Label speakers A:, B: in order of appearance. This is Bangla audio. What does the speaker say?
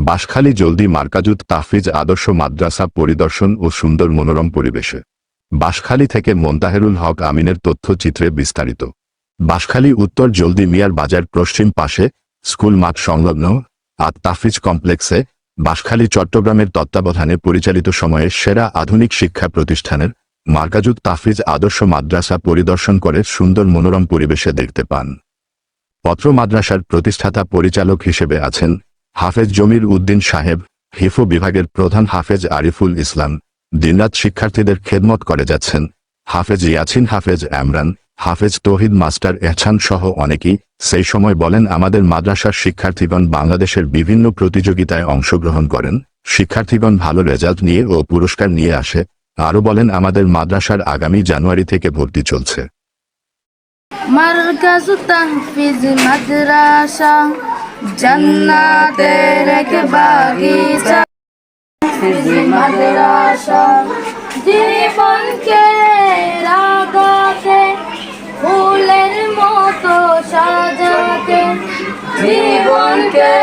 A: বাঁশখালী জলদি মার্কাজুত তাহফিজ আদর্শ মাদ্রাসা পরিদর্শন ও সুন্দর মনোরম পরিবেশে। বাঁশখালী থেকে মোন্তাহেরুল হক আমিনের তথ্যচিত্রে বিস্তারিত। বাঁশখালী উত্তর জলদি মিয়ার বাজার পশ্চিম পাশে স্কুল মাঠ সংলগ্ন আত তাহফিজ কমপ্লেক্সে বাঁশখালী চট্টগ্রামের তত্ত্বাবধানে পরিচালিত সময়ের সেরা আধুনিক শিক্ষা প্রতিষ্ঠানের মার্কাজুত তাহফিজ আদর্শ মাদ্রাসা পরিদর্শন করে সুন্দর মনোরম পরিবেশে দেখতে পান। পত্র মাদ্রাসার প্রতিষ্ঠাতা পরিচালক হিসেবে আছেন হাফেজ জমির উদ্দিন সাহেব, হিফু বিভাগের প্রধান হাফেজ আরিফুল ইসলাম। দিনরাত শিক্ষার্থীদের খেদমত করে যাচ্ছেন হাফেজ ইয়াছিন, হাফেজ এমরান, হাফেজ তৌহিদ, মাস্টার এহসান সহ অনেকেই। সেই সময় বলেন, আমাদের মাদ্রাসার শিক্ষার্থীগণ বাংলাদেশের বিভিন্ন প্রতিযোগিতায় অংশগ্রহণ করেন, শিক্ষার্থীগণ ভালো রেজাল্ট নিয়ে ও পুরস্কার নিয়ে আসে। আরও বলেন, আমাদের মাদ্রাসার আগামী জানুয়ারি থেকে ভর্তি চলছে।
B: মার্কাজুত তাহফিজ মাদ্রাসা জান্নাতের এক বাগিচা, মাদ্রাসা জীবনকে রাগাতে ফুলের মতো সাজাতে, জীবনকে